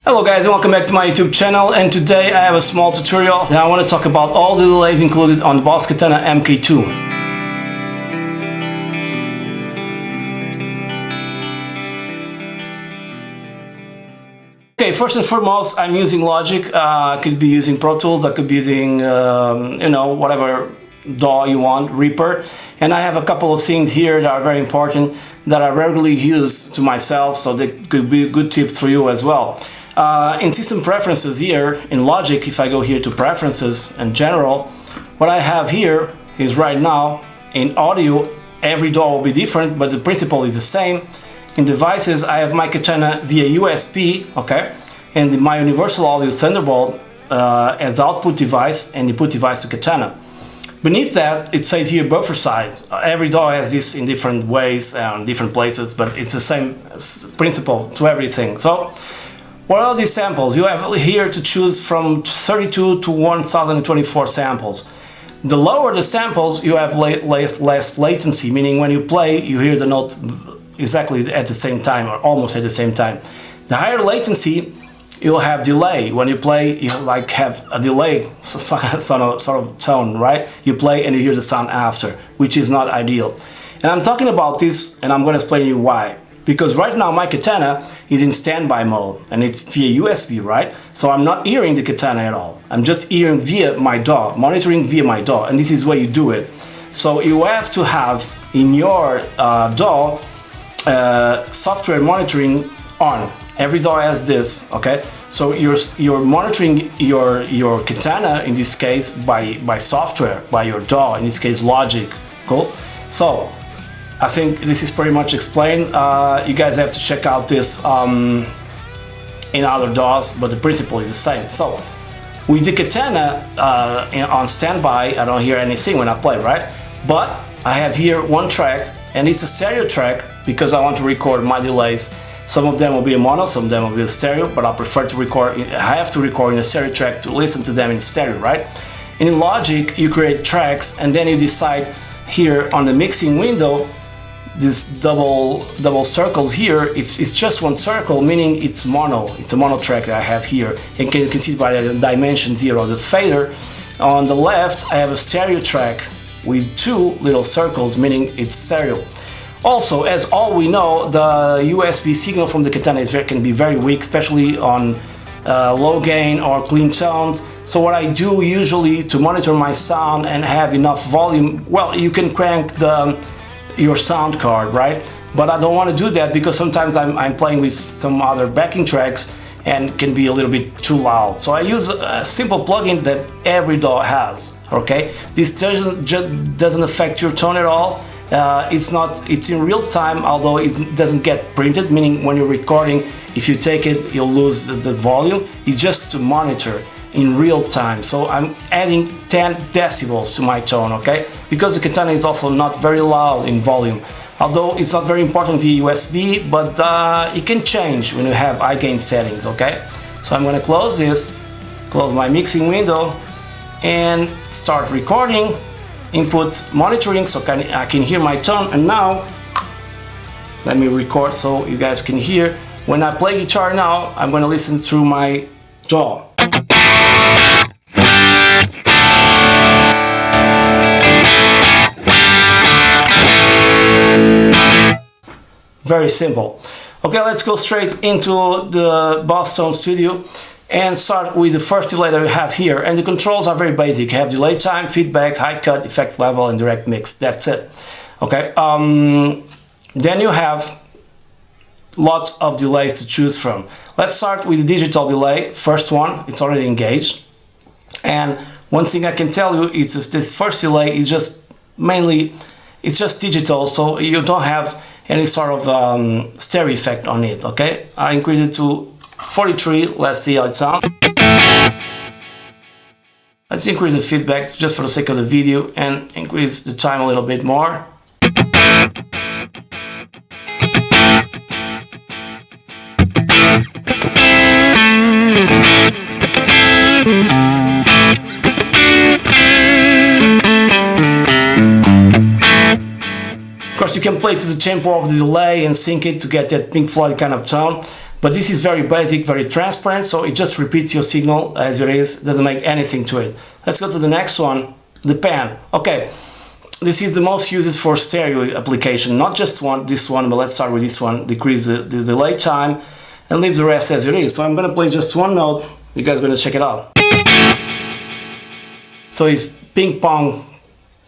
Hello guys and welcome back to my YouTube channel, and today I have a small tutorial and I want to talk about all the delays included on the Boss Katana Mkii. Okay, first and foremost, I'm using Logic. I could be using Pro Tools, I could be using, whatever DAW you want, Reaper. And I have a couple of things here that are very important that I regularly use to myself, so they could be a good tip for you as well. In System Preferences here, in Logic, if I go here to Preferences and General, what I have here is right now, in Audio, every DAW will be different, but the principle is the same. In Devices, I have my Katana via USB, okay, and my Universal Audio Thunderbolt as the output device and input device to Katana. Beneath that, it says here buffer size. Every DAW has this in different ways and different places, but it's the same principle to everything. So, what are these samples? You have here to choose from 32 to 1024 samples. The lower the samples, you have less latency, meaning when you play, you hear the note exactly at the same time or almost at the same time. The higher latency, you'll have delay. When you play, you like have a delay sort of tone, right? You play and you hear the sound after, which is not ideal. And I'm talking about this and I'm going to explain you why. Because right now my Katana is in standby mode and it's via USB, right? So I'm not hearing the Katana at all. I'm just hearing via my DAW, monitoring via my DAW, and this is where you do it. So you have to have in your DAW software monitoring on. Every DAW has this, okay? So you're monitoring your Katana in this case by software, by your DAW, in this case Logic. Cool? So I think this is pretty much explained. You guys have to check out this in other DAWs, but the principle is the same. So with the Katana on standby, I don't hear anything when I play, right? But I have here one track, and it's a stereo track because I want to record my delays. Some of them will be a mono, some of them will be a stereo, but I prefer to record, I have to record in a stereo track to listen to them in stereo, right? And in Logic, you create tracks and then you decide here on the mixing window, these double circles here, if it's just one circle, meaning it's mono, it's a mono track that I have here. And you can see by the dimensions here of the fader. On the left, I have a stereo track with two little circles, meaning it's stereo. Also, as all we know, the USB signal from the Katana can be very weak, especially on low gain or clean tones. So what I do usually to monitor my sound and have enough volume, well, you can crank your sound card, right? But I don't want to do that because sometimes I'm playing with some other backing tracks and can be a little bit too loud. So I use a simple plugin that every DAW has, okay? This doesn't affect your tone at all. It's in real time, although it doesn't get printed, meaning when you're recording, if you take it, you'll lose the volume. It's just to monitor in real time. So I'm adding 10 decibels to my tone, okay? Because the Katana is also not very loud in volume. Although it's not very important via USB, but it can change when you have high gain settings, okay? So I'm gonna close this, close my mixing window, and start recording. Input monitoring so I can hear my tone, and now let me record so you guys can hear. When I play guitar now, I'm going to listen through my DAW. Very simple. Okay, let's go straight into the Boston Studio and start with the first delay that we have here. And the controls are very basic. You have delay time, feedback, high cut, effect level, and direct mix. That's it. Okay. Then you have lots of delays to choose from. Let's start with the digital delay. First one, it's already engaged. And one thing I can tell you is this first delay is just it's just digital, so you don't have any sort of stereo effect on it. Okay. I increase it to 43, let's see how it sounds. Let's increase the feedback just for the sake of the video and increase the time a little bit more. Of course, you can play to the tempo of the delay and sync it to get that Pink Floyd kind of tone. But this is very basic, very transparent, so it just repeats your signal as it is, doesn't make anything to it. Let's go to the next one, the pan. Okay, this is the most used for stereo application, not just this one, but let's start with this one. Decrease the delay time and leave the rest as it is. So I'm gonna play just one note, you guys are gonna check it out. So it's ping pong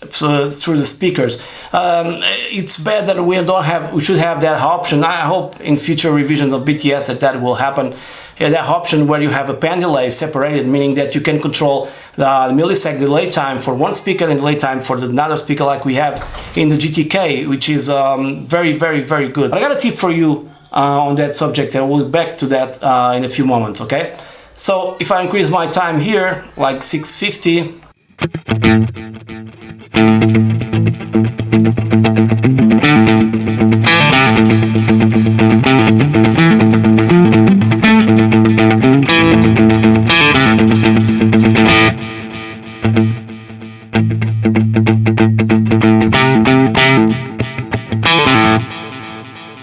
through the speakers. It's bad that we should have that option. I hope in future revisions of BTS that will happen. Yeah, that option where you have a pan delay separated, meaning that you can control the millisecond delay time for one speaker and delay time for another speaker, like we have in the GTK, which is very, very, very good. I got a tip for you on that subject, and we'll get back to that in a few moments, okay? So if I increase my time here, like 650,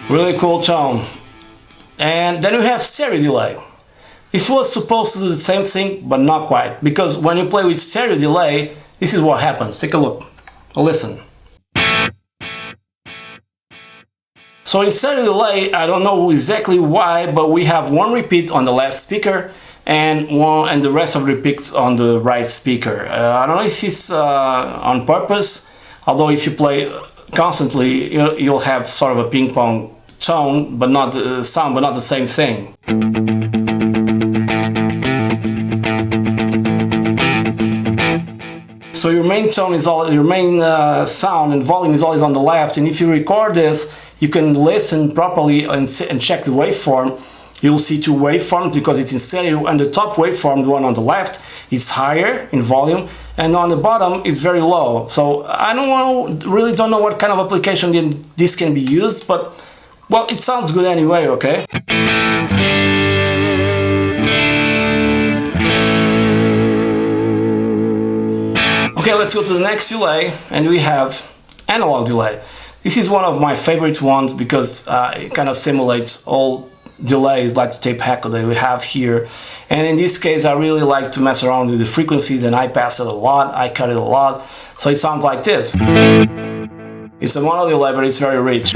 really cool tone. And then we have stereo delay. This was supposed to do the same thing, but not quite, because when you play with stereo delay, this is what happens. Take a look, listen. So in stereo delay, I don't know exactly why, but we have one repeat on the left speaker and the rest of the repeats on the right speaker. I don't know if it's on purpose, although if you play constantly, you'll have sort of a ping pong tone, but not sound, but not the same thing. So your main tone is your main sound and volume is always on the left, and if you record this, you can listen properly and check the waveform. You'll see two waveforms because it's in stereo, and the top waveform, the one on the left, is higher in volume, and on the bottom is very low. So I really don't know what kind of application this can be used, but well, it sounds good anyway, okay? Okay, let's go to the next delay, and we have analog delay. This is one of my favorite ones because it kind of simulates all delays like the tape echo that we have here. And in this case, I really like to mess around with the frequencies, and I pass it a lot, I cut it a lot, so it sounds like this. It's a mono delay, but it's very rich.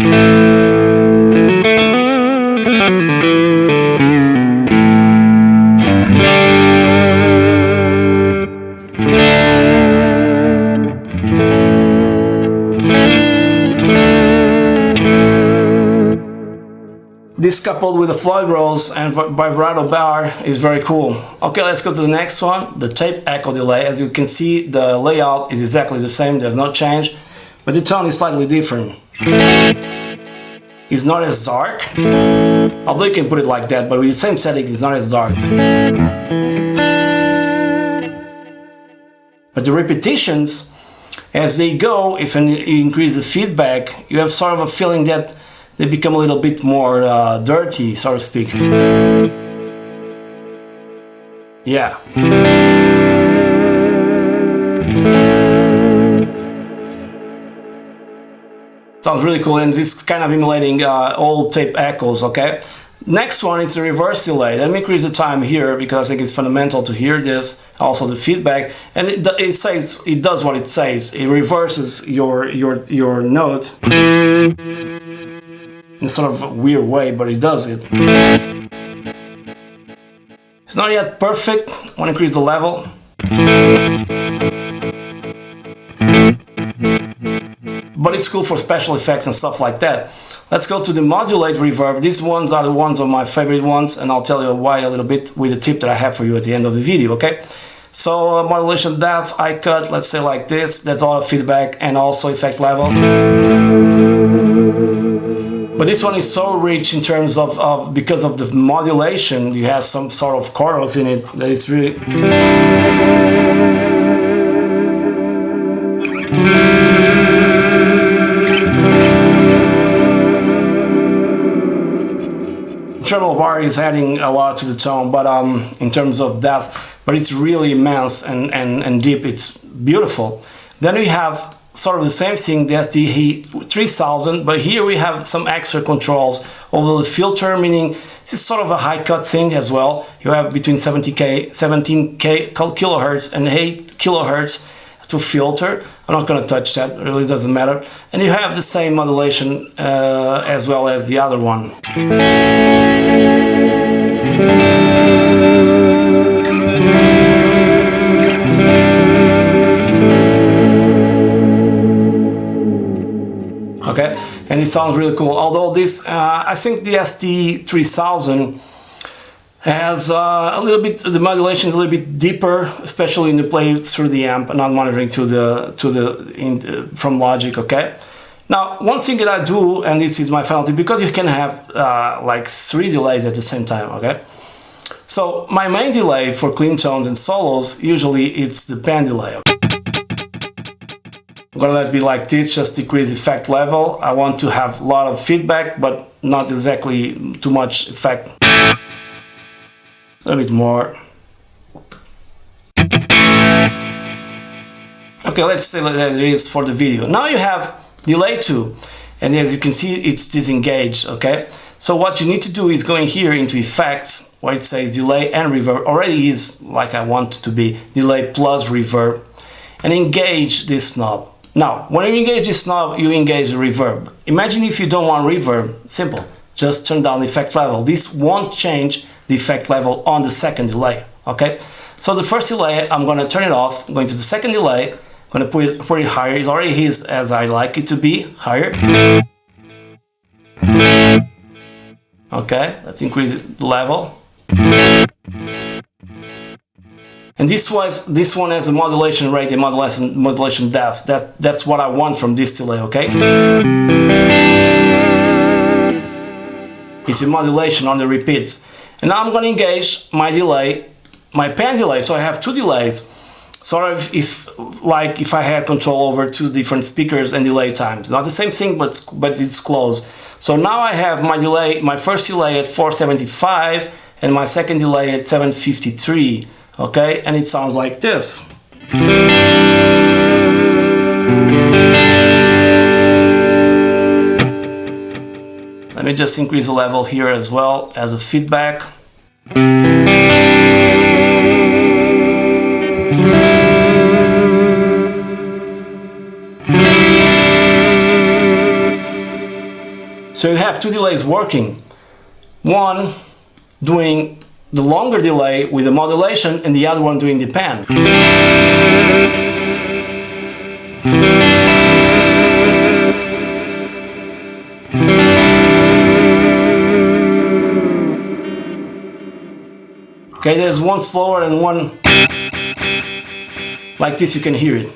This coupled with the floyd rolls and vibrato bar is very cool. Okay, let's go to the next one, the tape echo delay. As you can see, the layout is exactly the same, there's no change, but the tone is slightly different. It's not as dark, although you can put it like that, but with the same setting, it's not as dark. But the repetitions, as they go, if you increase the feedback, you have sort of a feeling that they become a little bit more dirty, so to speak. Yeah. Sounds really cool, and it's kind of emulating old tape echoes, okay? Next one is the reverse delay. Let me increase the time here because I think it's fundamental to hear this, also the feedback. And it does what it says. It reverses your note in a sort of a weird way, but it does it. It's not yet perfect. I want to increase the level. But it's cool for special effects and stuff like that. Let's go to the modulate reverb. These ones are the ones of my favorite ones, and I'll tell you why a little bit with the tip that I have for you at the end of the video, okay? So modulation depth, I cut, let's say like this. That's all feedback and also effect level. But this one is so rich in terms of because of the modulation, you have some sort of chorals in it that it's really... Treble bar is adding a lot to the tone, but in terms of depth, but it's really immense and deep, it's beautiful. Then we have sort of the same thing, that's the 3000, but here we have some extra controls over the filter, meaning This is sort of a high cut thing as well. You have between 17K kilohertz and 8 kilohertz to filter. I'm not going to touch that, it really doesn't matter. And you have the same modulation as well as the other one. Okay, and it sounds really cool. Although this, I think the ST3000 has a little bit, the modulation is a little bit deeper, especially when you play through the amp and not monitoring from Logic. Okay. Now, one thing that I do, and this is my final tip, because you can have like 3 delays at the same time. Okay. So my main delay for clean tones and solos, usually it's the pan delay. Okay? I'm gonna let it be like this, just decrease effect level. I want to have a lot of feedback, but not exactly too much effect. A little bit more. Okay, let's say that it is for the video. Now you have delay 2, and as you can see, it's disengaged. Okay, so what you need to do is going here into effects, where it says delay and reverb. Already is like I want it to be, delay plus reverb, and engage this knob. Now, when you engage this knob, you engage the reverb. Imagine if you don't want reverb, simple, just turn down the effect level. This won't change the effect level on the second delay, okay? So the first delay, I'm gonna turn it off, I'm going to the second delay, I'm gonna put it higher. It already is as I like it to be, higher. Okay, let's increase the level. And this one has a modulation rate and modulation depth. That's what I want from this delay, okay? It's a modulation on the repeats. And now I'm going to engage my delay, my pan delay. So I have 2 delays. Sort of if I had control over 2 different speakers and delay times. Not the same thing, but it's close. So now I have my delay, my first delay at 475 and my second delay at 753. Okay, and it sounds like this. Let me just increase the level here as well as a feedback. So you have 2 delays working. One doing the longer delay with the modulation and the other one doing the pan. Okay, there's one slower and one like this, you can hear it.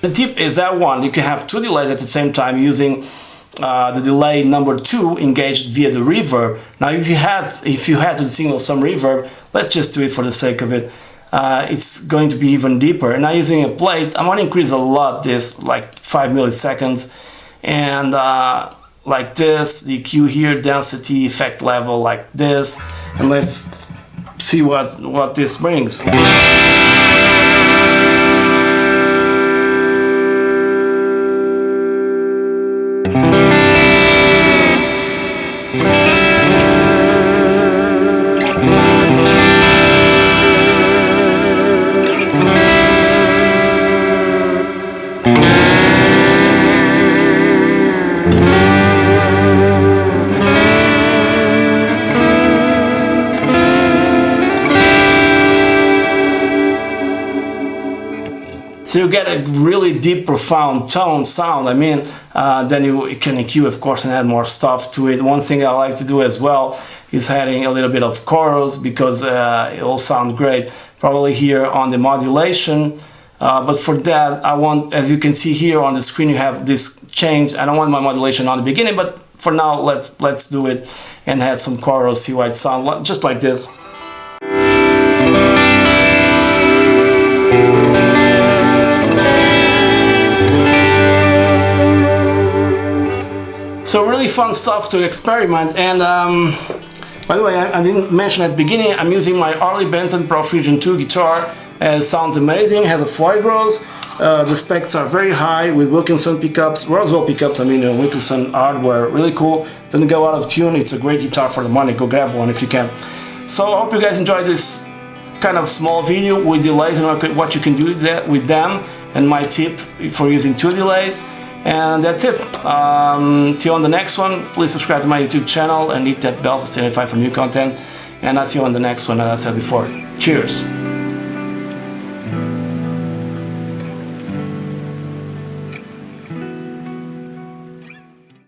The tip is that one, you can have 2 delays at the same time using the delay number 2 engaged via the reverb. Now if you had to signal some reverb, let's just do it for the sake of it. It's going to be even deeper. And now using a plate, I'm going to increase a lot this, like 5 milliseconds, and like this, the EQ here, density, effect level like this, and let's see what this brings. So you get a really deep, profound tone sound. I mean, then you can EQ, of course, and add more stuff to it. One thing I like to do as well is adding a little bit of chorus, because it will sound great, probably here on the modulation. But for that, I want, as you can see here on the screen, you have this change. I don't want my modulation on the beginning, but for now, let's do it and add some chorus, see what it sounds just like this. So really fun stuff to experiment. And by the way, I didn't mention at the beginning, I'm using my Harley Benton Pro Fusion 2 guitar. It sounds amazing, has a Floyd Rose. The specs are very high with Wilkinson pickups, Roswell pickups, I mean Wilkinson hardware, really cool. Doesn't go out of tune, it's a great guitar for the money, go grab one if you can. So I hope you guys enjoyed this kind of small video with delays and what you can do with them, and my tip for using 2 delays. And that's it. See you on the next one. Please subscribe to my YouTube channel and hit that bell to stay notified for new content. And I'll see you on the next one, as I said before. Cheers!